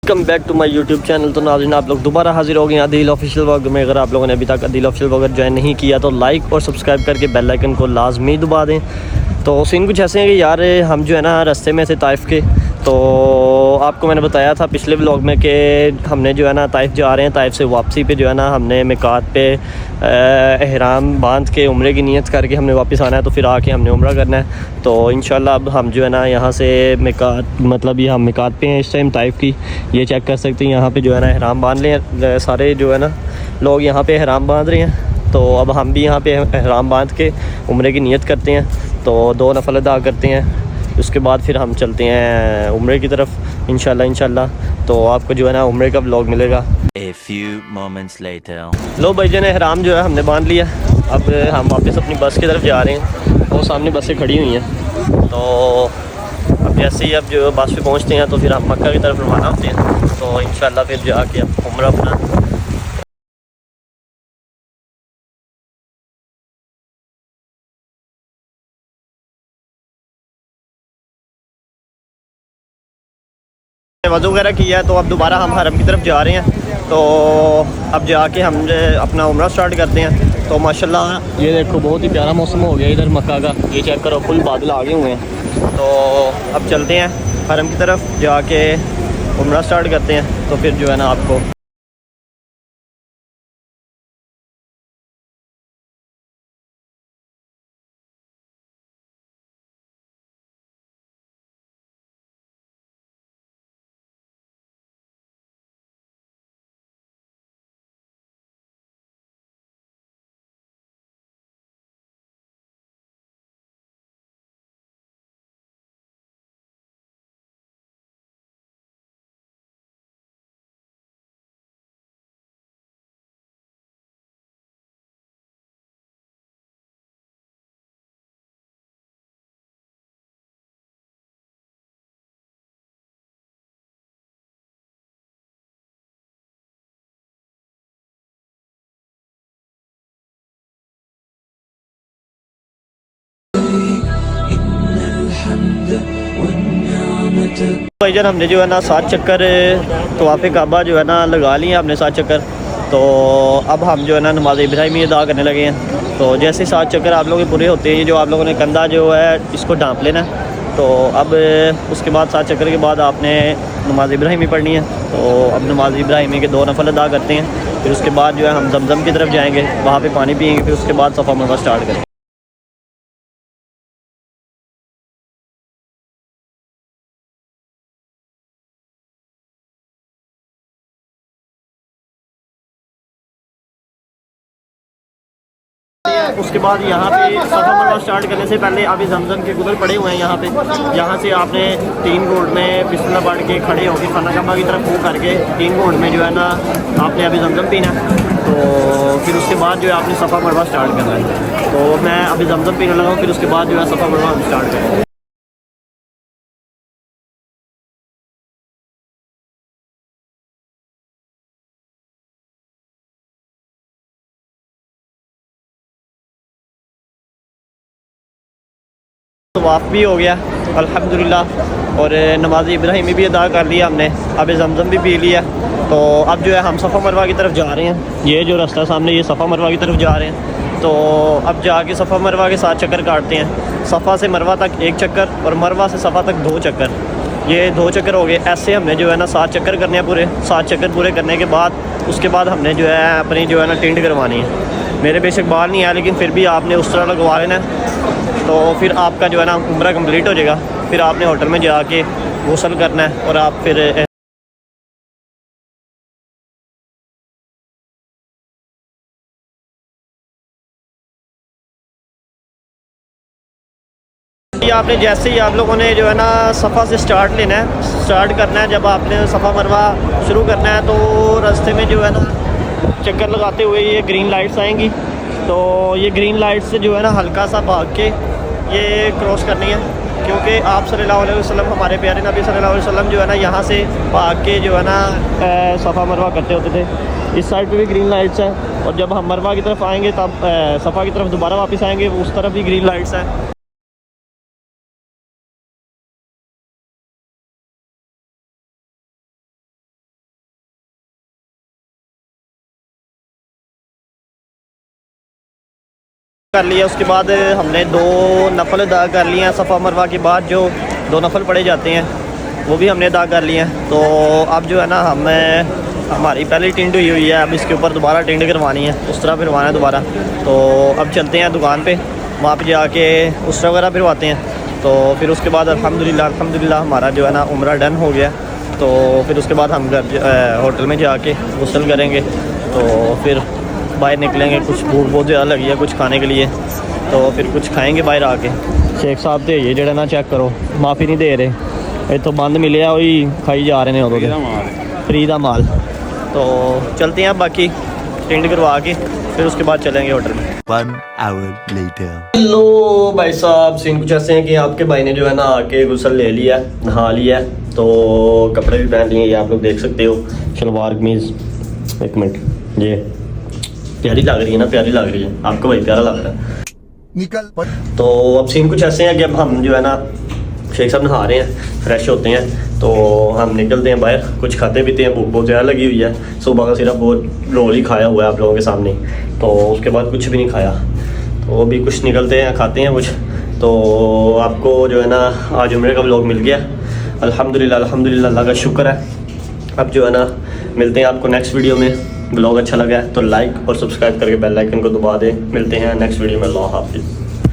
Welcome back to my YouTube channel. तो नाज़रीन, आप लोग दोबारा हाजिर हो गए आदिल ऑफिशियल व्लॉग में। अगर आप लोगों ने अभी तक आदिल ऑफिशियल व्लॉग ज्वाइन नहीं किया तो लाइक और सब्सक्राइब करके बेल आइकन को लाजमी दबा दें। तो सीन कुछ ऐसे हैं कि यार हम जो है ना रास्ते में थे ताइफ़ के। तो आपको मैंने बताया था पिछले व्लॉग में कि हमने जो है ना ताइफ़ जा रहे हैं। ताइफ़ से वापसी पे जो है ना हमने मिकात पे एहराम बांध के उम्रे की नीयत करके हमने वापस आना है। तो फिर आके हमने उम्रा करना है। तो इंशाल्लाह अब हम जो है ना यहाँ से मिकात मतलब ये हम मिकात पे हैं इस टाइम ताइफ़ की। ये चेक कर सकते हैं यहाँ पे जो है ना एहराम बांध लें सारे जो है ना लोग यहाँ पे एहराम बांध रहे हैं। तो अब हम भी यहाँ पे एहराम बांध के उम्रे की नीयत करते हैं। तो 2 नफल अदा करते हैं, उसके बाद फिर हम चलते हैं उम्रे की तरफ इंशाल्लाह। तो आपको जो है ना उम्रे का व्लॉग मिलेगा। A few moments later. लो भाईजान, एहराम जो है हमने बांध लिया। अब हम वापस अपनी बस की तरफ जा रहे हैं। वो सामने बसें खड़ी हुई हैं। तो अब जैसे ही अब जो बस पे पहुंचते हैं तो फिर हम मक्का की तरफ रवाना होते हैं। तो इंशाल्लाह फिर जाके अब उम्रा अपना वज़ू वगैरह किया है। तो अब दोबारा हम हरम की तरफ जा रहे हैं। तो अब जाके हम अपना उम्रा स्टार्ट करते हैं। तो माशाल्लाह ये देखो बहुत ही प्यारा मौसम हो गया इधर मक्का का। ये चेक करो, फुल बादल आगे हुए हैं। तो अब चलते हैं हरम की तरफ, जाके उम्रा स्टार्ट करते हैं। तो फिर जो है ना आपको भाईजान हमने जो है ना 7 चक्कर तवाफ़े काबा जो है ना लगा लिए हमने 7 चक्कर। तो अब हम जो है ना नमाज़ इब्राहिमी अदा करने लगे हैं। तो जैसे 7 चक्कर आप लोगों के पूरे होते हैं, जो आप लोगों ने कंधा जो है इसको ढांप लेना है। तो अब उसके बाद 7 चक्कर के बाद आपने नमाज़ इब्राहिमी पढ़नी है। तो अब नमाज़ इब्राहिमी के 2 नफल अदा करते हैं। फिर उसके बाद जो है हम जमजम की तरफ जाएँगे, वहाँ पर पानी पिएँगे। फिर उसके बाद सफ़ा मरवा स्टार्ट करेंगे। उसके बाद यहाँ पे सफ़ा मरवा स्टार्ट करने से पहले अभी जमजम के गुदल पड़े हुए हैं यहाँ पे। यहाँ से आपने 3 घोट में बिस्मिल्लाह पढ़ के खड़े होकर खाना काबा की तरफ मुँह करके 3 घोट में जो है ना आपने अभी जमजम पीना है। तो फिर उसके बाद जो है आपने सफ़ा मरवा स्टार्ट करना है। तो मैं अभी जमजम पीने लगा हूँ, फिर उसके बाद जो है सफ़ा मरवा हम स्टार्ट करेंगे। तवाफ़ भी हो गया अल्हम्दुलिल्लाह, और नमाज़ इब्राहिमी भी अदा कर लिया हमने। अब जमजम भी पी लिया। तो अब जो है हम सफ़ा मरवा की तरफ जा रहे हैं। ये जो रास्ता सामने, ये सफ़ा मरवा की तरफ जा रहे हैं। तो अब जाके सफ़ा मरवा के 7 चक्कर काटते हैं। सफ़ा से मरवा तक 1 चक्कर और मरवा से सफ़ा तक 2 चक्कर। ये 2 चक्कर हो गए। ऐसे हमने जो है ना 7 चक्कर करने हैं पूरे। 7 चक्कर पूरे करने के बाद उसके बाद हमने जो है अपनी जो है ना टिंड करवानी है। मेरे बेशक बाल नहीं है, लेकिन फिर भी आपने उस तरह लगवा लेना है। तो फिर आपका जो है ना उम्रा कंप्लीट हो जाएगा। फिर आपने होटल में जाके गुस्ल करना है और आप फिर ये आपने जैसे ही आप लोगों ने जो है ना सफ़ा से स्टार्ट लेना है, स्टार्ट करना है। जब आपने सफ़ा मरवा शुरू करना है तो रास्ते में जो है ना चक्कर लगाते हुए ये ग्रीन लाइट्स आएंगी। तो ये ग्रीन लाइट से जो है ना हल्का सा भाग के ये क्रॉस करनी है, क्योंकि आप सल्लल्लाहु अलैहि वसल्लम, हमारे प्यारे नबी सल्लल्लाहु अलैहि वसल्लम जो है ना यहाँ से भाग के जो है ना सफ़ा मरवा करते होते थे। इस साइड पे भी ग्रीन लाइट्स हैं, और जब हम मरवा की तरफ आएंगे तब सफ़ा की तरफ दोबारा वापस आएंगे, उस तरफ भी ग्रीन लाइट्स हैं। कर लिया। उसके बाद हमने 2 नफल अदा कर लिए हैं। सफ़ा मरवा के बाद जो 2 नफल पढ़े जाते हैं वो भी हमने अदा कर लिए हैं। तो अब जो है ना हमारी पहली टिंड हुई है, अब इसके ऊपर दोबारा टिंड करवानी है, उस तरह फिरवाना है दोबारा। तो अब चलते हैं दुकान पे, वहाँ पे जाके उस तरह वगैरह फिरवाते हैं। तो फिर उसके बाद अल्हम्दुलिल्लाह हमारा जो है ना उम्रा डन हो गया। तो फिर उसके बाद हम होटल में जाके गुस्ल करेंगे। तो फिर बाहर निकलेंगे, कुछ भूख बहुत ज़्यादा लगी है कुछ खाने के लिए, तो फिर कुछ खाएंगे बाहर आके। शेख साहब तो ये जड़ा ना चेक करो, माफ़ी नहीं दे रहे, इतों बंद मिले वही खाई जा रहे हैं उदों फ्री का माल। तो चलते हैं बाकी टिंड करवा के फिर उसके बाद चलेंगे होटल में। 1 hour later. हेलो भाई साहब, सीन कुछ ऐसे हैं कि आपके भाई ने जो है ना आके गुस्ल ले लिया, नहा लिया, तो कपड़े भी पहन लिए, ये आप लोग देख सकते हो, शलवार कमीज़। एक मिनट, ये प्यारी लग रही है ना, प्यारी लग रही है, आपको भाई प्यारा लग रहा है निकल। तो अब सीन कुछ ऐसे हैं कि अब हम जो है ना शेख साहब नहा रहे हैं, फ्रेश होते हैं, तो हम निकलते हैं बाहर, कुछ खाते पीते हैं, भूख बहुत ज़्यादा लगी हुई है। सुबह का सिर्फ वो रोल ही खाया हुआ है आप लोगों के सामने, तो उसके बाद कुछ भी नहीं खाया। तो अभी कुछ निकलते हैं, खाते हैं कुछ। तो आपको जो है ना आज उम्रे का व्लॉग मिल गया, अल्हम्दुलिल्लाह अल्लाह का शुक्र है। अब जो है ना मिलते हैं आपको नेक्स्ट वीडियो में। व्लॉग अच्छा लगा है तो लाइक और सब्सक्राइब करके बेल आइकन को दबा दें। मिलते हैं नेक्स्ट वीडियो में। अल्लाह हाफिज़।